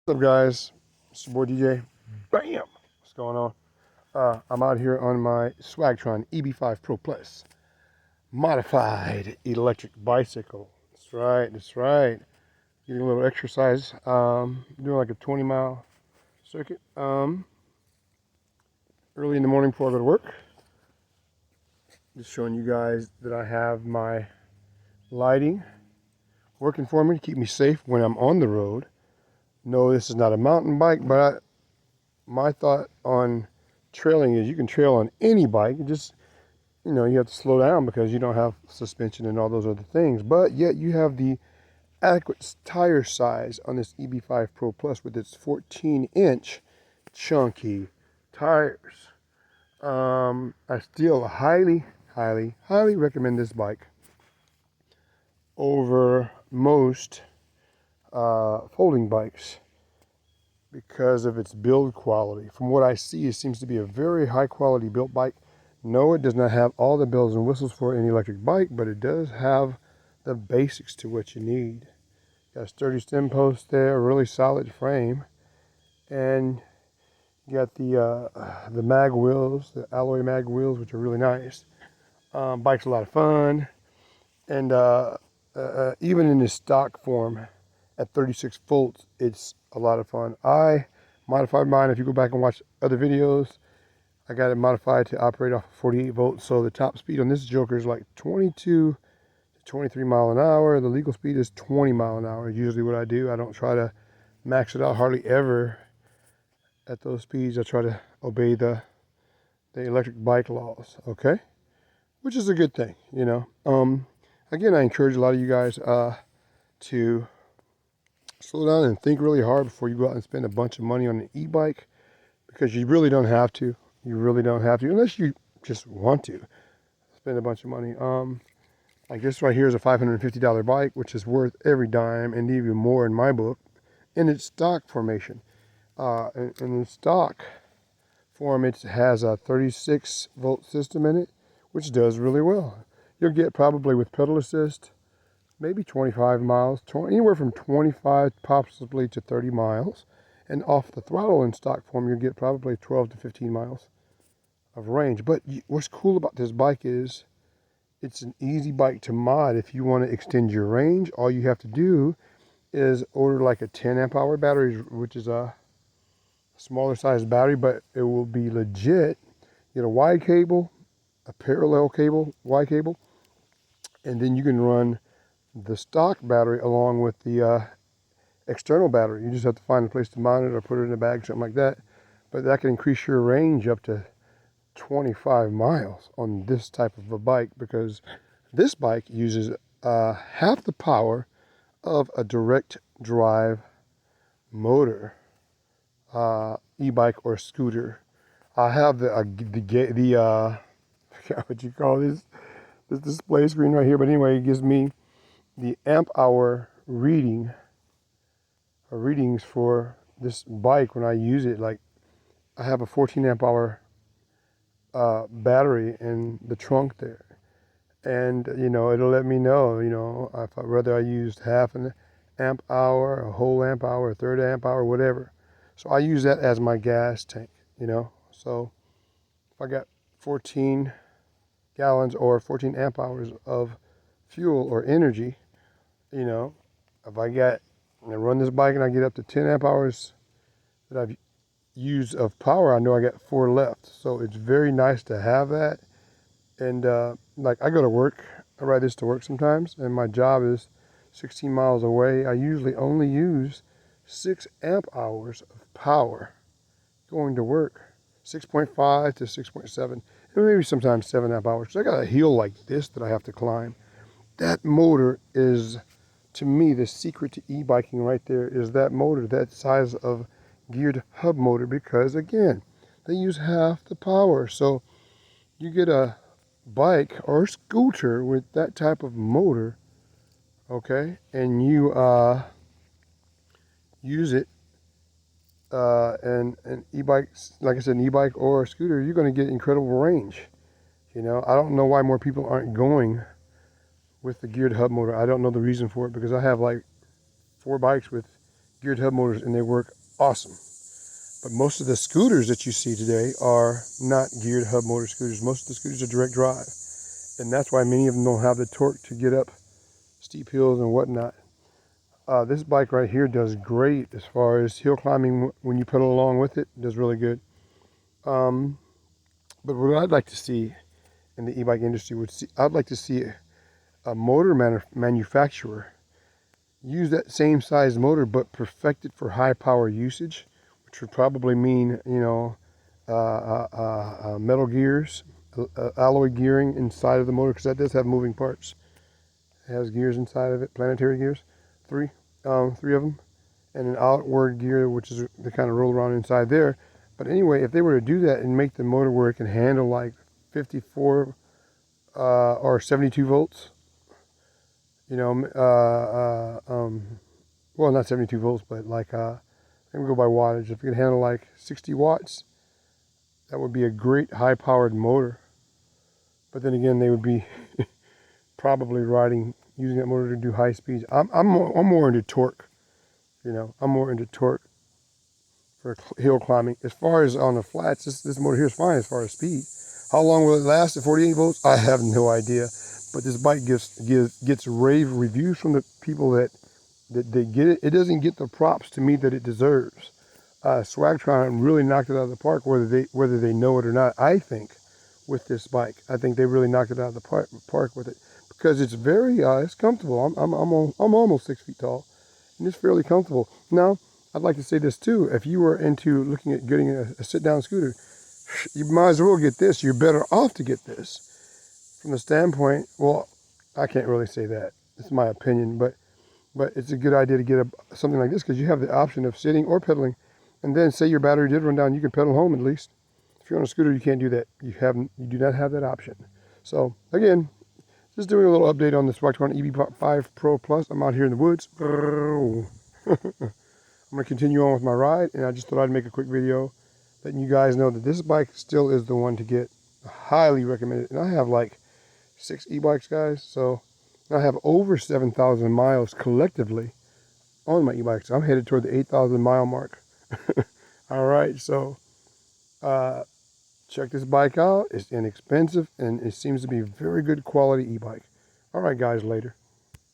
What's up, guys? It's your boy DJ. Bam! What's going on? I'm out here on my Swagtron Eb5 Pro Plus modified electric bicycle. That's right, that's right. Getting a little exercise. Doing like a 20-mile circuit. Early in the morning before I go to work. Just showing you guys that I have my lighting working for me to keep me safe when I'm on the road. No, this is not a mountain bike, but my thought on trailing is you can trail on any bike. Just, you have to slow down because you don't have suspension and all those other things. But yet you have the adequate tire size on this Eb5 Pro Plus with its 14-inch chunky tires. I still highly recommend this bike over most folding bikes because of its build quality. From what I see, it seems to be a very high quality built bike. No, it does not have all the bells and whistles for any electric bike, but it does have the basics to what you need. Got a sturdy stem post there, a really solid frame, and you got the mag wheels, the alloy mag wheels, which are really nice. Bike's a lot of fun, and even in the stock form at 36 volts, it's a lot of fun. I modified mine. If you go back and watch other videos, I got it modified to operate off of 48 volts. So the top speed on this Joker is like 22 to 23 mile an hour. The legal speed is 20 mile an hour. Usually what I do, I don't try to max it out hardly ever at those speeds. I try to obey the electric bike laws, okay? Which is a good thing, Again, I encourage a lot of you guys to slow down and think really hard before you go out and spend a bunch of money on an e-bike, because you really don't have to. You really don't have to, unless you just want to spend a bunch of money. Like this right here is a $550 bike, which is worth every dime and even more in my book, in its stock formation. In the stock form, it has a 36 volt system in it, which does really well. You'll get probably with pedal assist, maybe 25 miles, anywhere from 25 possibly to 30 miles. And off the throttle in stock form, you'll get probably 12 to 15 miles of range. But what's cool about this bike is it's an easy bike to mod. If you want to extend your range, all you have to do is order like a 10 amp hour battery, which is a smaller size battery, but it will be legit. Get a wide cable, a parallel cable, Y cable, and then you can run the stock battery along with the external battery. You just have to find a place to mount it or put it in a bag, something like that. But that can increase your range up to 25 miles on this type of a bike, because this bike uses half the power of a direct drive motor e-bike or scooter. I have the I forgot what you call this display screen right here, but anyway, it gives me the amp hour readings for this bike when I use it. Like, I have a 14 amp hour battery in the trunk there, and it'll let me know if whether I used half an amp hour, a whole amp hour, a third amp hour, whatever. So I use that as my gas tank. So if I got 14 gallons or 14 amp hours of fuel or energy, if I run this bike and I get up to 10 amp hours that I've used of power, I know I got 4 left. So it's very nice to have that. And like, I go to work, I ride this to work sometimes, and my job is 16 miles away. I usually only use 6 amp hours of power going to work, 6.5 to 6.7, and maybe sometimes 7 amp hours. So I got a hill like this that I have to climb. That motor is, to me, the secret to e-biking right there, is that motor, that size of geared hub motor, because again, they use half the power. So you get a bike or scooter with that type of motor, okay, and you use it and e-bikes, like I said, an e-bike or a scooter, you're going to get incredible range. I don't know why more people aren't going with the geared hub motor. I don't know the reason for it, because I have like 4 bikes with geared hub motors, and they work awesome. But most of the scooters that you see today are not geared hub motor scooters. Most of the scooters are direct drive. And that's why many of them don't have the torque to get up steep hills and whatnot. This bike right here does great as far as hill climbing. When you pedal along with it, it does really good. But what I'd like to see in the e-bike industry I'd like to see a motor manufacturer use that same size motor but perfect it for high power usage, which would probably mean, you know, metal gears, alloy gearing inside of the motor, because that does have moving parts. It has gears inside of it, planetary gears, three of them, and an outward gear, which is the kind of roll around inside there. But anyway, if they were to do that and make the motor where it can handle like 54 or 72 volts, you know, well, not 72 volts, but like, I'm going to go by wattage. If it could handle like 60 watts, that would be a great high-powered motor. But then again, they would be probably using that motor to do high speeds. I'm more into torque, you know. I'm more into torque for hill climbing. As far as on the flats, this motor here is fine as far as speed. How long will it last at 48 volts? I have no idea. But this bike gets rave reviews from the people that they get it. It doesn't get the props to me that it deserves. Swagtron really knocked it out of the park, whether they know it or not. I think with this bike, I think they really knocked it out of the park with it, because it's very it's comfortable. I'm almost 6 feet tall, and it's fairly comfortable. Now, I'd like to say this too: if you were into looking at getting a sit-down scooter, you might as well get this. You're better off to get this from the standpoint. Well, I can't really say that. It's my opinion, but it's a good idea to get something like this, because you have the option of sitting or pedaling. And then say your battery did run down, you can pedal home at least. If you're on a scooter, you can't do that. You do not have that option. So again, just doing a little update on the Swagtron Eb5 Pro Plus. I'm out here in the woods. I'm going to continue on with my ride, and I just thought I'd make a quick video letting you guys know that this bike still is the one to get. Highly recommended. And I have like 6 e-bikes, guys, so I have over 7,000 miles collectively on my e-bikes. I'm headed toward the 8,000 mile mark. All right, so check this bike out. It's inexpensive, and it seems to be a very good quality e-bike. All right, guys, later.